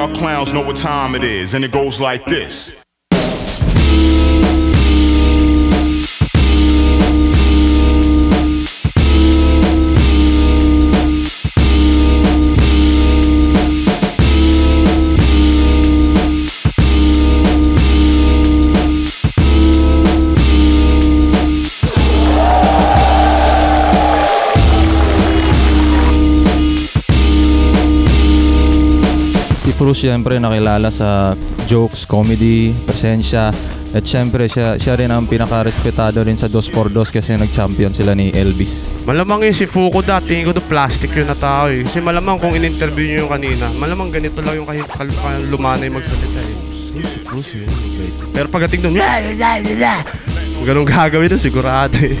y'all clowns know what time it is, and it goes like this. Cruz siyempre nakilala sa jokes, comedy, presensya, at siyempre siya rin ang pinaka-respetado rin sa 2x2 kasi nag-champion sila ni Elvis. Malamang yung si Fukuda, tingin ko to plastic yun na tao eh. Kasi malamang kung in-interview nyo yung kanina, malamang ganito lang yung lumanay magsalita eh. Si Cruz yun. Pero pagdating doon, ganun gagawin doon sigurado eh.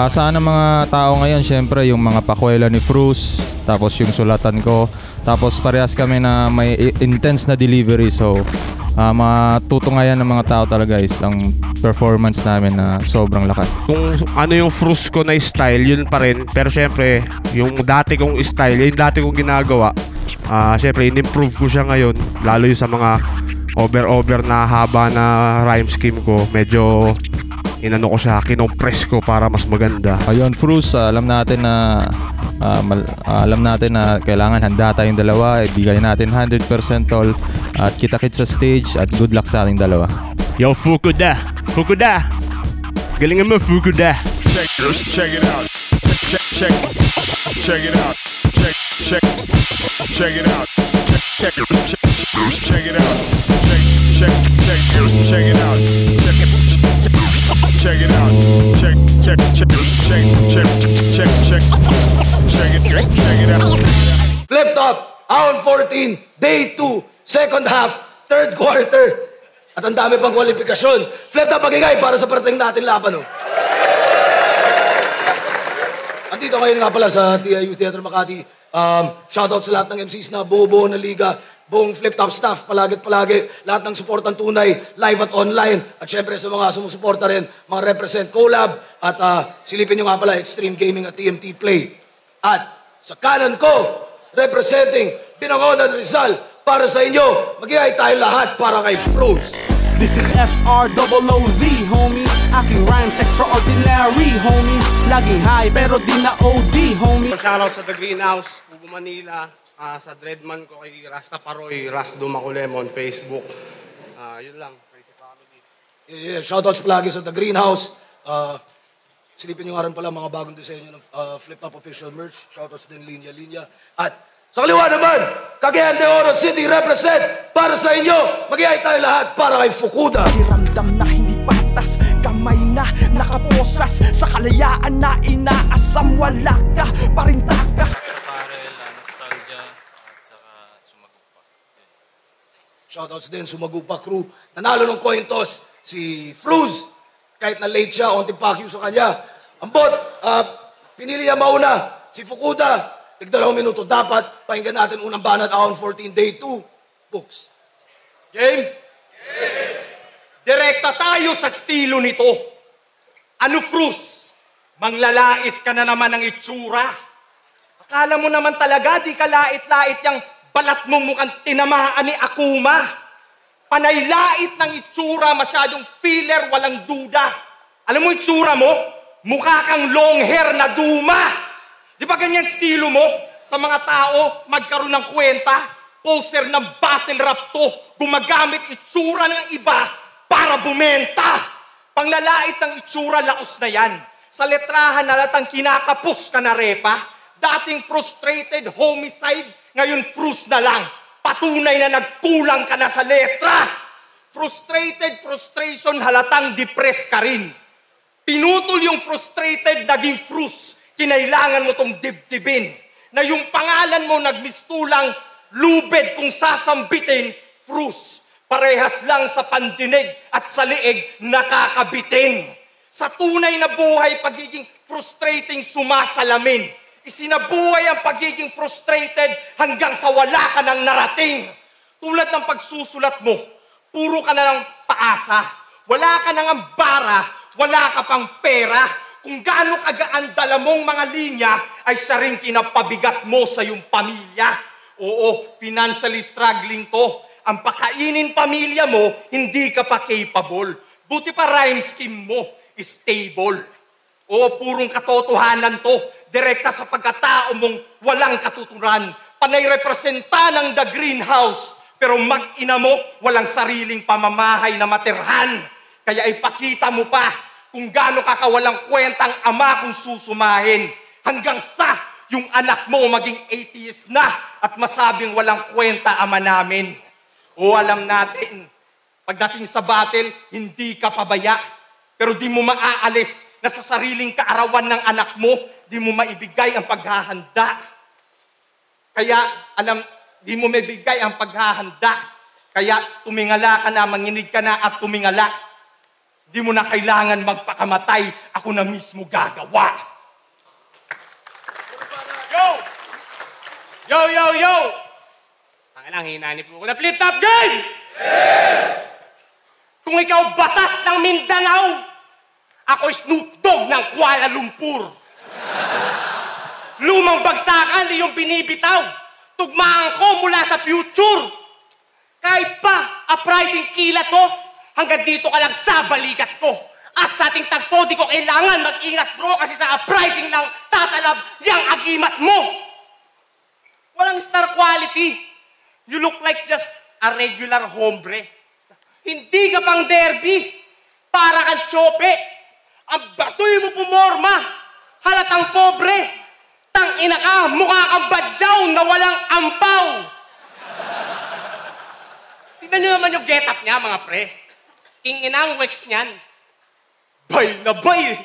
Saan ang mga tao ngayon, siyempre yung mga pakwela ni Cruz, tapos yung sulatan ko, tapos parehas kami na may intense na delivery, so matutungayan ng mga tao talaga is ang performance namin na sobrang lakas. Kung ano yung Frusco na style, yun pa rin. Pero syempre, yung dati kong style, yung dati kong ginagawa, syempre in-improve ko siya ngayon, lalo yung sa mga over na haba na rhyme scheme ko. Medyo inano ko siya, kinompress ko para mas maganda. Ayun, Fruz, alam natin na kailangan handa tayong dalawa, ibigay natin 100% all at kita-kits sa stage at good luck sa ating dalawa. Yo, Fukuda! Galingan mo, Fukuda! Check it out. Check it out. Check it out. Check it out. Check it out. Check it out. Check it out. Flip top, round 14, day 2, second half, third quarter. At ang dami pang kwalifikasyon. Flip top, magigay para sa parating natin laban. Andito ngayon nga pala sa TIU Theater Makati. Shoutout sa lahat ng MCs na buo-buo na liga. Buong Flip Top staff, palagi, lahat ng supportang tunay, live at online. At syempre sa mga sumusuporta rin, mga represent collab. At silipin nyo nga pala, Extreme Gaming at TMT Play. At sa kanan ko, representing Binangonan Rizal, para sa inyo, magigay tayo lahat para kay Fruz. This is FROOZ, homie. Aking rhymes extraordinary, homie. Laging high pero di na OD, homie. Shoutout sa The Greenhouse, Ubo Manila. Sa Dreadman ko kay Rasta Paroy, Rasdo Maculemon, Facebook. Yun lang, Crazy Family. Yeah, shoutouts palagi sa The Greenhouse. Silipin nyo nga rin pala mga bagong disenyo ng Flip Top Official Merch. Shoutouts din Linya. At sa kaliwa naman, Cagayan de Oro City represent para sa inyo. Magigay tayo lahat para kay Fukuda. Ramdam na hindi patas, kamay na nakaposas, sa kalayaan na inaasam, wala ka pa rin takas. Shoutouts din, Sumagupa crew. Nanalo ng coin toss si Fruz. Kahit na late siya, onting pakyu sa kanya. Ambot, pinili niya mauna. Si Fukuda, 2 minuto. Dapat, pakinggan natin unang banat, round 14, day 2. Books. Game? Direkta tayo sa estilo nito. Ano, Fruz? Manglalait ka na naman ng itsura. Akala mo naman talaga, di ka lait-lait yang balat mong mukhang tinamaan ni Akuma. Panaylait ng itsura, masyadong filler, walang duda. Alam mo itsura mo? Mukha kang long hair na duma. Di ba ganyan estilo mo? Sa mga tao, magkaroon ng kwenta, poster ng battle rap to, gumagamit itsura ng iba para bumenta. Panglalait ng itsura, laos na yan. Sa letrahan nalatang kinakapos ka na repa, dating frustrated homicide, ngayon frus na lang. Patunay na nagkulang ka na sa letra. Frustration, halatang depressed ka rin. Pinutol yung frustrated, naging frus. Kinailangan mo tong dibdibin. Na yung pangalan mo nagmistulang lubed kung sasambitin, frus. Parehas lang sa pandinig at sa liig nakakabitin. Sa tunay na buhay, pagiging frustrating sumasalamin. Isinabuhay ang pagiging frustrated hanggang sa wala ka ng narating. Tulad ng pagsusulat mo, puro ka na ng paasa. Wala ka nang bara, wala ka pang pera. Kung gaano kagaan dala mong mga linya, ay siya rin kinapabigat mo sa iyong pamilya. Oo, financially struggling to. Ang pakainin pamilya mo, hindi ka pa capable. Buti pa rhyme scheme mo, stable. Oo, purong katotohanan to. Direkta sa pagkatao mong walang katuturan. Panay representa ng the greenhouse. Pero mag-ina mo, walang sariling pamamahay na materhan. Kaya ipakita mo pa kung gaano ka kawalang kwentang ama kung susumahin. Hanggang sa yung anak mo maging atheist na at masabing walang kwenta ama namin. O alam natin, pagdating sa battle, hindi ka pabaya. Pero di mo maaalis na sa sariling kaarawan ng anak mo, di mo maibigay ang paghahanda. Kaya, di mo maibigay ang paghahanda. Kaya tumingala ka na, manginig ka na at tumingala. Di mo na kailangan magpakamatay, ako na mismo gagawa. Yo! Yo, yo, yo! Ang hinanip mo ko na flip-top game! Yeah! Kung ikaw batas ng Mindanao, ako Snoop Dogg ng Kuala Lumpur. Lumang bagsakan iyong binibitaw. Tugmaan ko mula sa future. Kahit pa, uprising kila to, hanggang dito ka lang sa balikat ko. At sa ating tagpo, di ko kailangan mag-ingat bro, kasi sa uprising lang tatalab yang agimat mo. Walang star quality. You look like just a regular hombre. Hindi ka pang derby. Para kang tsope. Ang batoy mo pumorma. Halatang pobre. Tang-ina ka, mukha kang badyaw na walang ampaw. Tignan nyo naman yung get-up niya, mga pre. King-inang wax niyan. Bay na bay.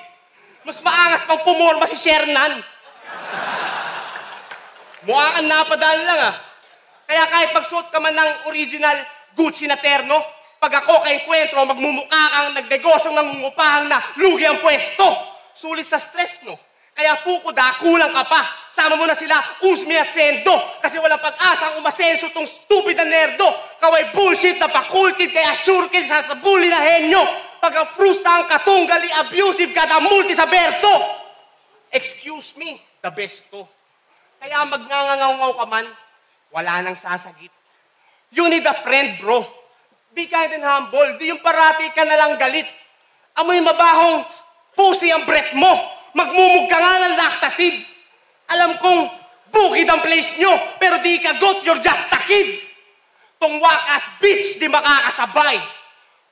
Mas maangas pang pumorma si Shernan. Mukha kang napadaan lang ah. Kaya kahit magsuot ka man ng original Gucci na terno, pag ako kay enkwentro, magmumukha kang nagnegosyong nangungupahang na lugi ang pwesto. Sulit sa stress, no? Kaya Fukuda, kulang ka pa. Sama mo na sila, Usmi at Sendo. Kasi walang pag-asang umasenso tong stupid na nerdo. Kaway bullshit na pakultid, kaya sure kill sa sabuli na henyo. Pag frusa ang katunggali, abusive kada multi sa verso. Excuse me, the best to. Kaya magngangangaw ka man, wala nang sasagit. You need a friend, bro. Be kind and humble. Di yung parati ka nalang galit. Amoy mabahong pusi ang breath mo. Magmumug ka nga ng lactacid. Alam kong bukid ang place nyo, pero di ka got, you're just a kid. Tong wakas bitch, di makakasabay.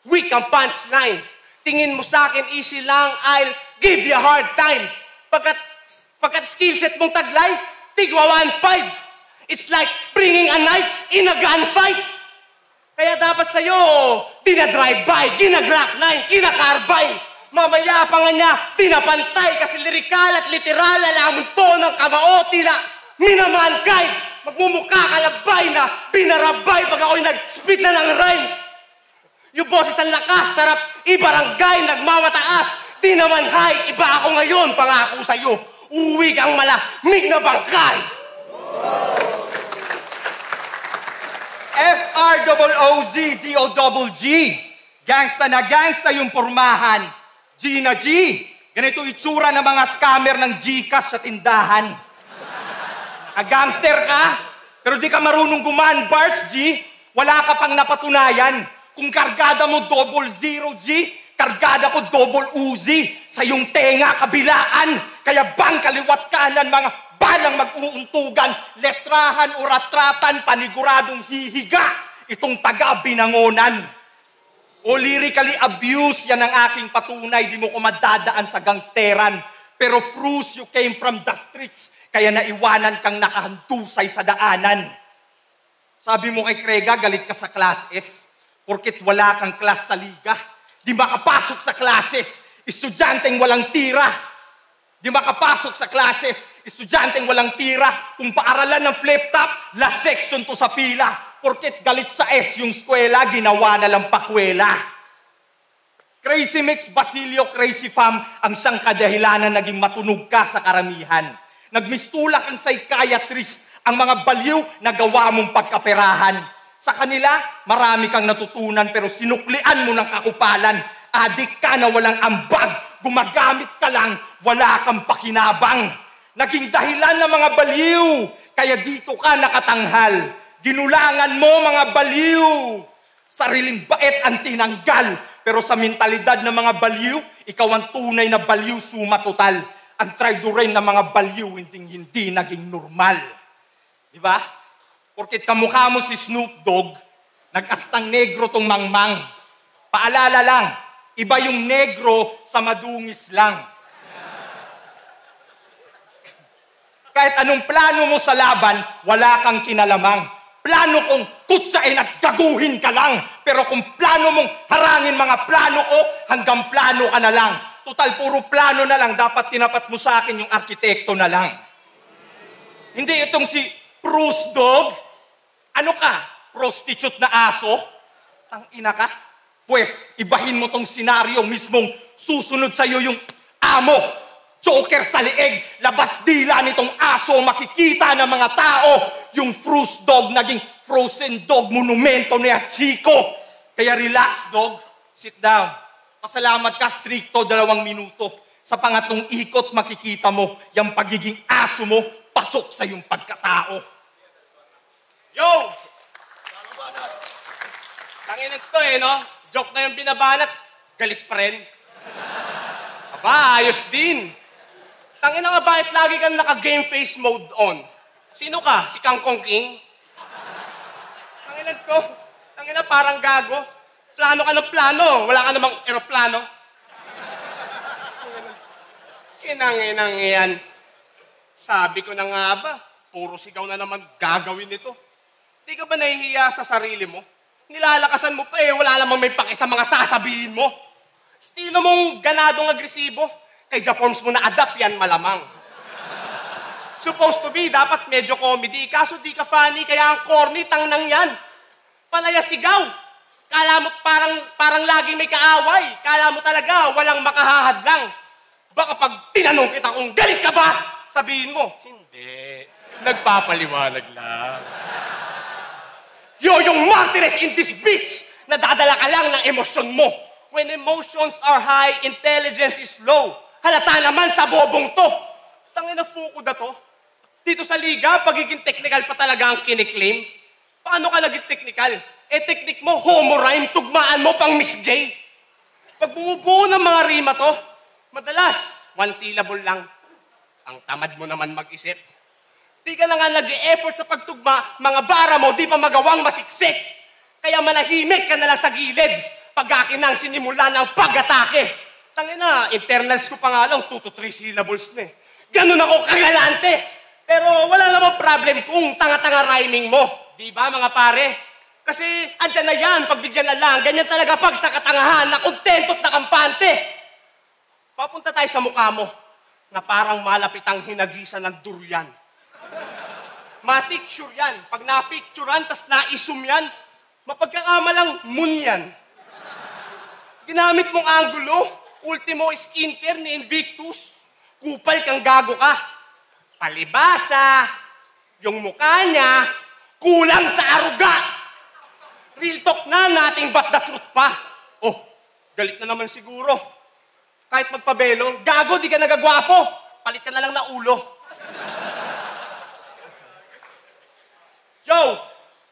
Weak ang punchline. Tingin mo sa akin, easy lang, I'll give you a hard time. Pagkat skillset mong taglay, tigwa 1.5. It's like bringing a knife in a gunfight. Kaya dapat sa'yo, dinadrive-by, ginaglock 9, kinakarbine. Mamaya pa nga niya, tinapantay kasi lirikal at literal, alamon to ng kamao, tila minamangkay. Magmumukha ka labay na binarabay pag ako'y nag-spit na ng rhymes. Yung boses ang lakas, sarap, ibarangay, nagmamataas. Di naman high, iba ako ngayon, pangako sa'yo. Uwi kang malamig na bangkay. FROOZ-DOGG. Gangsta na gangsta yung pormahan. G na G. Ganito itsura ng mga scammer ng Gcash sa tindahan. Gangster ka, pero di ka marunong gumaan bars, G. Wala ka pang napatunayan. Kung kargada mo 00 G, kargada ko double Uzi. Sa iyong tenga, kabilaan. Kaya bang kaliwat kanan, mga balang mag-uuntugan, letrahan o ratratan, paniguradong hihiga. Itong taga-binangonan. O lyrically abuse, yan ang aking patunay. Di mo ko madadaan sa gangsteran. Pero Frus, you came from the streets. Kaya naiwanan kang nakahantusay sa daanan. Sabi mo kay Krega, galit ka sa class S. Porket wala kang class sa liga. Di makapasok sa classes. Estudyanteng walang tira. Di makapasok sa classes. Estudyanteng walang tira. Kung paaralan ng flip-top, last section to sa pila. Porket galit sa S yung eskwela, ginawa na lang pakwela. Crazy Mix, Basilio, Crazy Fam, ang siyang kadahilanan naging matunog ka sa karamihan. Nagmistulak ang psychiatrist, ang mga baliw na gawa mong pagkaperahan. Sa kanila, marami kang natutunan pero sinuklian mo ng kakupalan. Adik ka na walang ambag, gumagamit ka lang, wala kang pakinabang. Naging dahilan ng mga baliw, kaya dito ka nakatanghal. Ginulangan mo mga baliw. Sariling bait ang tinanggal. Pero sa mentalidad ng mga baliw, ikaw ang tunay na baliw, suma total. Ang traidorin ng mga baliw, hindi naging normal. Di ba? Porkit kamukha mo si Snoop Dogg, nag-astang negro tong mangmang. Paalala lang, iba yung negro sa madungis lang. Kahit anong plano mo sa laban, wala kang kinalamang. Plano kong kutsain at gaguhin ka lang. Pero kung plano mong harangin mga plano ko, hanggang plano ka na lang. Total, puro plano na lang. Dapat tinapat mo sa akin yung arkitekto na lang. Hindi itong si Bruce Dog. Ano ka? Prostitute na aso? Tangina ka? Pues, ibahin mo tong senaryo. Mismong susunod sa'yo yung amo. Joker sa lieg, labas dila nitong aso, makikita ng mga tao. Yung Fruce Dog, naging frozen dog, monumento ni Chico. Kaya relax, dog. Sit down. Pasalamat ka, stricto, 2 minuto. Sa pangatlong ikot, makikita mo, yung pagiging aso mo, pasok sa yung pagkatao. Yo! Tangin ito no? Joke na yung binabanat, galit pa rin. Aba, ayos din. Tangin na nga, bakit lagi kang naka-game face mode on? Sino ka? Si Kangkong King? Tanginan ko. Tangina, parang gago. Plano ka ng plano. Wala ka namang aeroplano. Kinanginang yan. Sabi ko na nga ba, puro sigaw na naman gagawin nito. Di ka ba nahihiya sa sarili mo? Nilalakasan mo pa wala namang may pake sa mga sasabihin mo. Estilo mong ganadong agresibo. Kay Japons mo na-adapt yan malamang. Supposed to be, dapat medyo comedy. Kaso di ka funny, kaya ang corny, tangnang yan. Palaya sigaw. Kala mo parang laging may kaaway. Kala mo talaga, walang makahahadlang. Baka pag tinanong kita kung galit ka ba, sabihin mo, hindi. Nagpapaliwanag lang. Yung martyrs in this bitch, nadadala ka lang ng emosyon mo. When emotions are high, intelligence is low. Halata naman sa bobong to. Tangina fuko na to. Dito sa liga, pagiging technical pa talaga ang kiniklaim. Paano ka naging technical? Technique mo, homo rhyme, tugmaan mo pang Miss Gay. Pag bumubuo ng mga rima to, madalas, 1 syllable lang. Ang tamad mo naman mag-isip. Di ka na nga nag-e-effort sa pagtugma, mga bara mo, di pa magawang masiksik. Kaya manahimik ka na lang sa gilid. Pag akin ang sinimula ng pag-atake. Tangina, internals ko pa nga lang, 2 to 3 syllables na Ganun ako kagalante. Pero wala namang problem kung tanga-tanga rhyming mo. Di ba mga pare? Kasi andyan na yan, pagbigyan na lang. Ganyan talaga pag sa katangahan, na kontento't na kampante. Papunta tayo sa mukha mo, na parang malapit ang hinagisan ng durian. Maticture yan. Pag na-picturean, tas na-isum yan, mapagkakamalang moon yan. Ginamit mong angulo, ultimo skincare ni Invictus, kupal kang gago ka. Palibasa, yung mukha niya, kulang sa aruga. Real talk na nating but the truth pa. Oh, galit na naman siguro. Kahit magpabelo, gago, di ka nagagwapo. Palit ka na lang na ulo. Yo,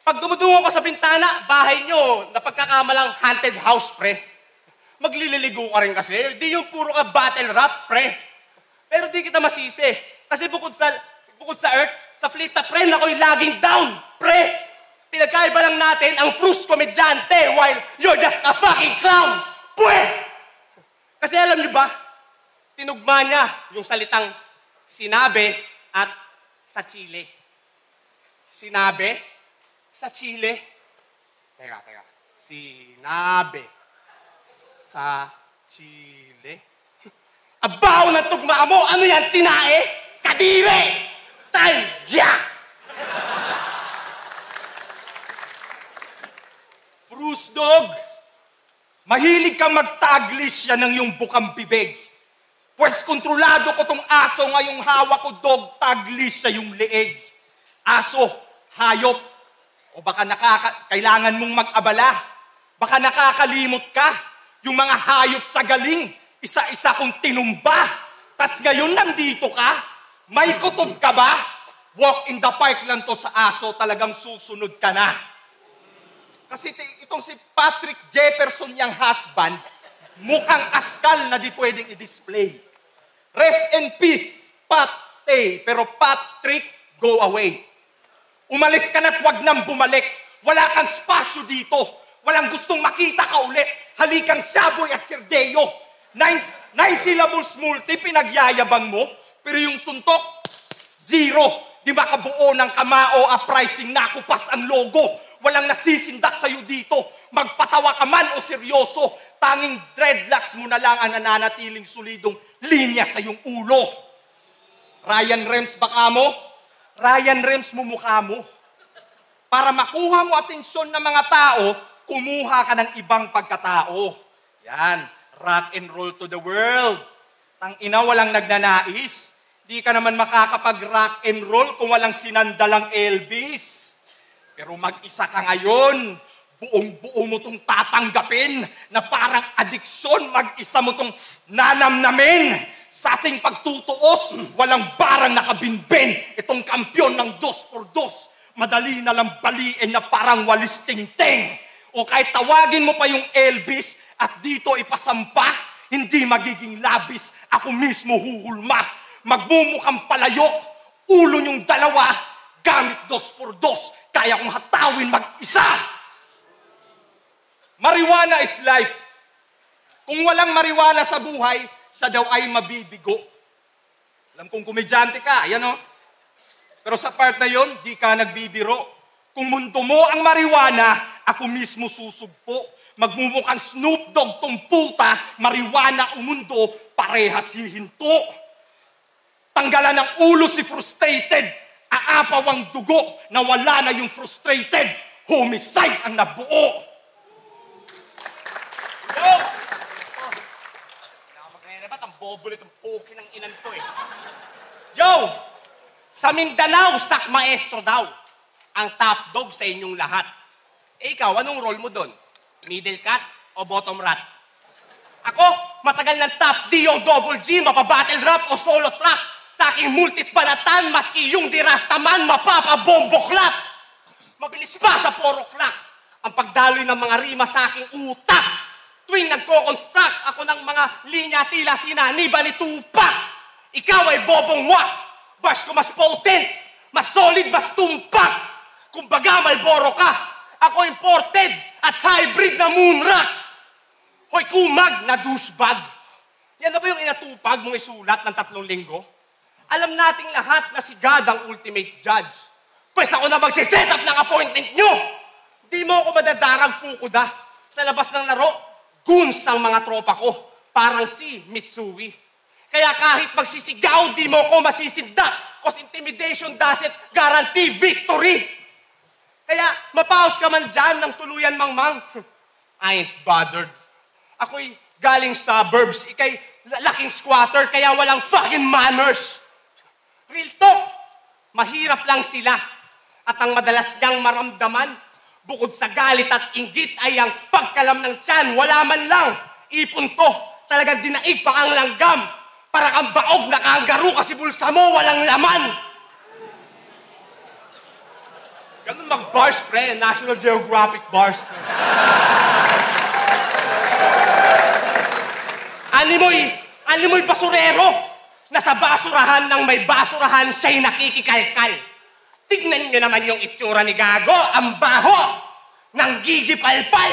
pag dumudungo ka sa bintana, bahay nyo, napagkakamalang haunted house, pre. Maglililigo ka rin kasi. Di yung puro ka battle rap, pre. Pero di kita masisi. Kasi bukod sa earth, sa flip top, pre, ako'y laging down, pre. Pinagkaiba lang natin ang Fruce komedyante while you're just a fucking clown. Pwe! Kasi alam niyo ba, tinugma niya yung salitang sinabi at sa Chile. Sinabi sa Chile. Teka. Sinabi sa Chile. Abaw ng tugma mo! Ano yan? Tinae? Kadire! Taya! Fruce Dog, mahilig kang mag-taglish yan ng yung bukang bibig. Pwes kontrolado ko tong aso ngayong hawak ko, dog, taglish sa yung leeg. Aso, hayop, o baka kailangan mong mag-abala. Baka nakakalimot ka. Yung mga hayop sa galing, isa-isa kong tinumba. Tas ngayon nandito ka? May kutob ka ba? walk in the park lang to sa aso, talagang susunod ka na. Kasi itong si Patrick Jefferson niyang husband, mukhang askal na di pwedeng i-display. Rest in peace, Pat, stay. Pero Patrick, go away. Umalis ka na't wag nang bumalik. Wala kang spasyo dito. Walang gustong makita ka ulit. Halikang Shaboy at Sirdeo. 9 syllables multi, pinagyayabang mo. Pero yung suntok, 0. Di ba kabuo ng kamao, uprising, nakupas ang logo. Walang nasisindak sa'yo dito. Magpatawa ka man o seryoso. Tanging dreadlocks mo na lang ang nananatiling solidong linya sa iyong ulo. Ryan Rems baka mo? Ryan Rems mo mukha mo. Para makuha mo atensyon ng mga tao, kumuha ka ng ibang pagkatao. Yan, rock and roll to the world. Tangina, walang nagnanais. Di ka naman makakapag-rock and roll kung walang sinandalang Elvis. Pero mag-isa ka ngayon, buong-buo mo itong tatanggapin na parang adiksyon, mag-isa mo itong nanamnamin. Sa ating pagtutuos, walang barang nakabinbin. Itong kampyon ng 2x2, madali na lang baliin na parang walis tingting. O kahit tawagin mo pa yung Elvis at dito ipasampa, hindi magiging labis, ako mismo huhulma. Magmumukhang palayok, ulo niyong dalawa, gamit 2x2, kaya kong hatawin mag-isa. Marijuana is life. Kung walang marijuana sa buhay, siya daw ay mabibigo. Alam kong komedyante ka, yan o. Pero sa part na yon, di ka nagbibiro. Kung mundo mo ang marijuana, ako mismo susugpo. Magmumukhang Snoop Dogg tong puta, marijuana o mundo, parehas hihinto. Tanggalan ng ulo si frustrated, aapaw ang dugo, nawala na yung frustrated, homicide ang nabuo. Yo! Ba't ang bobo nitong pukin ng inan to eh. Yo! Sa Mindanao, sak maestro daw. Ang top dog sa inyong lahat. Eh ikaw, anong role mo doon? Middle cut o bottom rat? Ako, matagal ng top D o double G, mapabattle rap o solo trap. Sa aking multipanatan, maski yung dirastaman, mapapabomboklat. Mabilis pa sa 4 o'clock. Ang pagdaloy ng mga rima sa aking utak. Tuwing nagko-construct ako ng mga linya tila sinaniba ni Tupac. Ikaw ay bobong wak. Bars ko mas potent, mas solid, mas tumpak. Kumbaga Malboro ka. Ako imported at hybrid na moonrock. Hoy kumag na douchebag. Yan na ba yung inatupag mong isulat ng 3 linggo? Alam nating lahat na si God ang ultimate judge. Pwes ako na magsiset up ng appointment nyo. Di mo ako madadarag Fukuda. Sa labas ng laro, goons ang mga tropa ko. Parang si Mitsui. Kaya kahit magsisigaw, di mo ko masisinda. Cause intimidation doesn't guarantee victory. Kaya mapaos ka man dyan ng tuluyan mangmang. I ain't bothered. Ako'y galing suburbs. Ika'y laking squatter kaya walang fucking manners. Real talk, mahirap lang sila. At ang madalas niyang maramdaman, bukod sa galit at inggit ay ang pagkalam ng tiyan. Wala man lang. Ipon to. Talagang dinaig pa ang langgam. Para kang baog na kangaroo kasi bulsa mo walang laman. Ganun mag-bars, pre. National Geographic bars, pre. Animoy basurero. Nasa basurahan ng may basurahan siya'y nakikikalkal. Tignan niyo naman yung itsura ni Gago. Ang baho ng gigipalpal.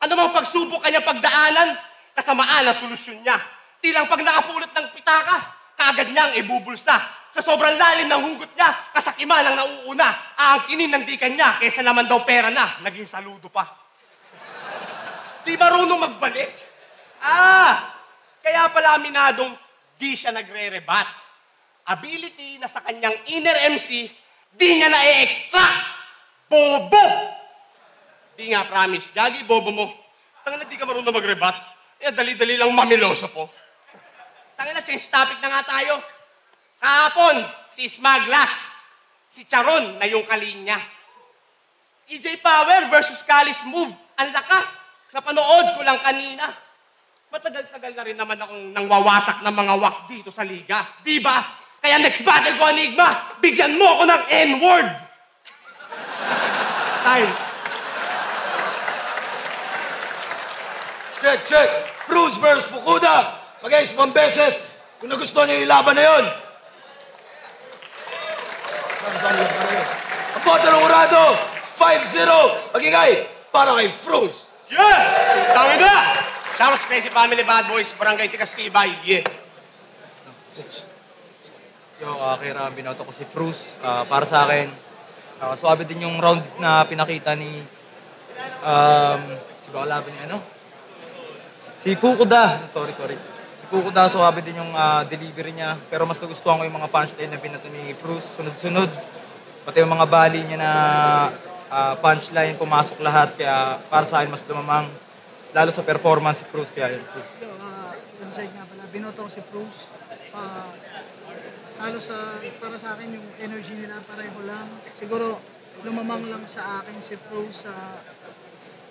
Ano mang pagsubok kanya pagdaanan, kasamaan ang solusyon niya. Tilang pag nakapulot ng pitaka, kagad niyang ibubulsa. Sa sobrang lalim ng hugot niya, kasakiman ang nauuna. Aangkinin ng dikan niya, kaysa naman daw pera na, naging saludo pa. Di marunong magbalik? Kaya pala aminadong di siya nagre-rebat. Ability na sa kanyang inner MC, di niya na-extract. Bobo! Di nga, promise. Gagi, bobo mo. Tangina, di ka marunong mag-rebat. Dali-dali lang mamiloso po. Tangina, change topic na nga tayo. Kahapon, si Smaglas. Si Charon na yung kalinya. EJ Power versus Callis Move. Ang lakas. Napanood ko lang kanina. Matagal-tagal na rin naman akong nangwawasak ng mga wak dito sa liga. Di ba? Kaya next battle ko, Enigma, bigyan mo ako ng N-word. Time. Check. Cruz versus Fukuda. Mag-guys, 1 beses. Kung nagustuhan niyo yung laban na yun. Para saan yun? Ang boto ng Urado, 5-0. Magingay, para kay Cruz. Yeah! Dami na! Shoutout sa Crazy Family Bad Boys, Barangay Tikastibay. Yeah. Yo, kay Ram, binoto ko si Cruz. Para sa akin, suwabe din yung round na pinakita ni si Bakalaban ni ano? Si Fukuda. Sorry. Si Fukuda, suwabe din yung delivery niya. Pero mas nagustuhan ko yung mga punchline na binato ni Cruz. Sunod-sunod. Pati yung mga bali niya na punchline, pumasok lahat. Kaya para sa akin, mas lumamang. Lalo sa performance si Cruz. Kaya yun, Cruz. So, inside nga pala, binoto ko si Cruz. Para sa akin, yung energy nila pareho lang. Siguro, lumamang lang sa akin si Cruz sa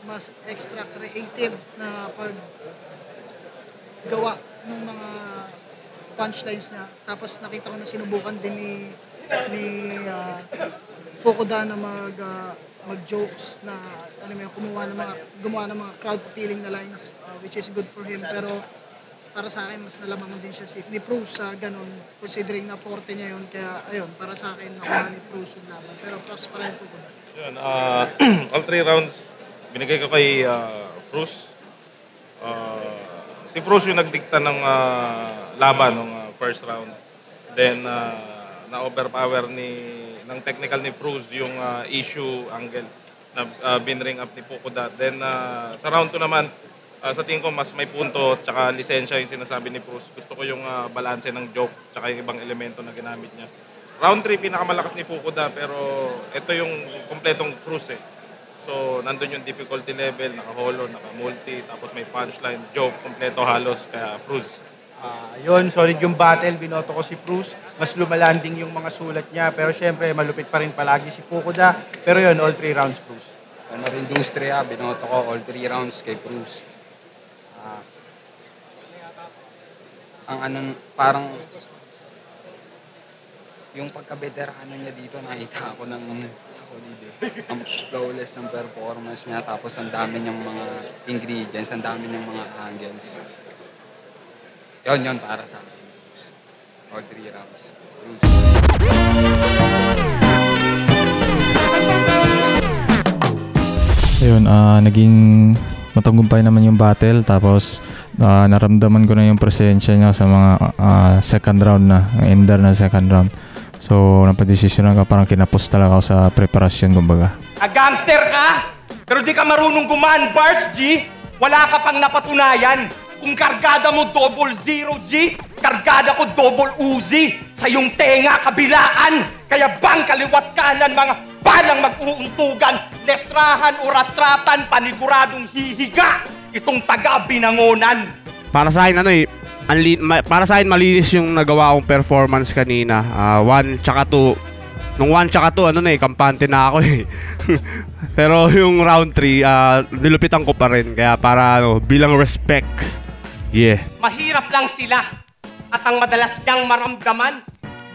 mas extra creative na paggawa ng mga punchlines niya. Tapos nakita ko na sinubukan din ni Fukuda na mag-jokes na gumawa ng mga crowd appealing na lines, which is good for him. Pero para sa akin, mas nalamangan din siya ni Cruz sa ganun, considering na forte niya yun. Kaya ayun, para sa akin, nakuha ni Cruz yung laban. Pero props pa rin Fukuda. Yun, all 3 rounds, binigay ko kay Cruz. Si Cruz yung nagdikta ng laban ng first round. Then, na-overpower ng technical ni Cruz yung issue angle na binring up ni Fukuda. Then, sa round 2 naman, sa tingin ko mas may punto at saka lisensya yung sinasabi ni Cruz. Gusto ko yung balanse ng joke at yung ibang elemento na ginamit niya. Round 3, pinakamalakas ni Fukuda pero ito yung kompletong Cruz eh. So, nandun yung difficulty level, naka-holo, naka-multi, tapos may punchline, joke, kompleto halos, kaya Cruz. Yun, solid yung battle, binoto ko si Cruz. Mas lumalanding yung mga sulat niya, pero syempre malupit pa rin palagi si Fukuda. Pero yun, all 3 rounds Cruz. Honor Industria, binoto ko all 3 rounds kay Cruz. Parang yung pagka-veterano niya dito, nakita ako ng solid Ang flawless ng performance niya, tapos ang dami niyang mga ingredients, ang dami niyang mga angles. Yun para sa akin. All 3 rounds. Ayun, naging matagumpay naman yung battle, tapos naramdaman ko na yung presensya niya sa mga second round na, ender na second round. So, napadesisyonan ka, parang kinapos talaga ako sa preparasyon, kumbaga. Gangster ka? Pero di ka marunong gumaan, bars, G. Wala ka pang napatunayan. Kung kargada mo double zero, G, kargada ko double Uzi. Sa iyong tenga, kabilaan. Kaya bang kaliwat kanan, mga balang mag-uuntugan, letrahan o ratratan, paniguradong hihiga. Itong taga-binangonan. Para sa akin, para sa akin, malinis yung nagawa kong performance kanina. 1 tsaka 2. Nung 1 tsaka 2, kampante na ako eh. Pero yung round 3, nilupitan ko pa rin. Kaya para bilang respect. Yeah. Mahirap lang sila. At ang madalas niyang maramdaman,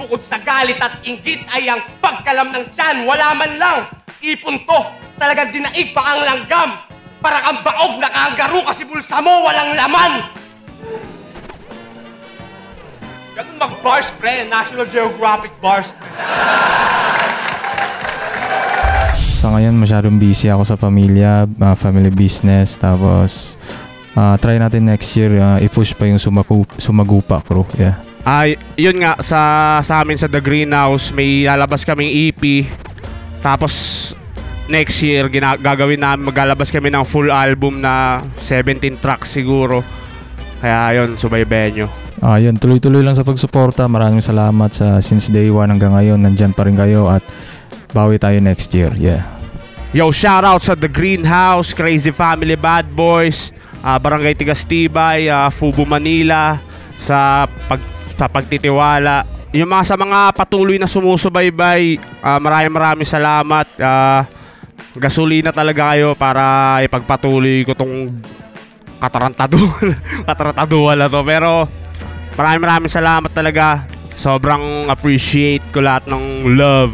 bukod sa galit at inggit ay ang pagkalam ng tiyan. Wala man lang. Ipon to. Talagang dinaig pa kang langgam. Para kang baog na kangaroo kasi bulsa mo walang laman. Ganun mag-bars, pre. National Geographic bars. Sa ngayon, masyadong busy ako sa pamilya, family business, tapos try natin next year, i-push pa yung Sumagupa crew. Yeah. Yun nga, sa amin sa The Greenhouse, may lalabas kaming EP. Tapos, next year, gagawin namin, maglalabas kami ng full album na 17 tracks siguro. Kaya yun, subaybayan nyo. Yun, tuloy-tuloy lang sa pagsuporta. Maraming salamat since day 1 hanggang ngayon. Nandyan pa rin kayo at bawi tayo next year. Yeah. Yo, shoutout sa The Greenhouse, Crazy Family Bad Boys, Barangay Tikastibay, Fubu Manila, sa pagtitiwala. Yung sa mga patuloy na sumusubaybay, maraming salamat. Gasolina talaga kayo para ipagpatuloy ko tong katarantaduhan na to. Pero maraming salamat talaga. Sobrang appreciate ko lahat ng love.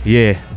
Yeah.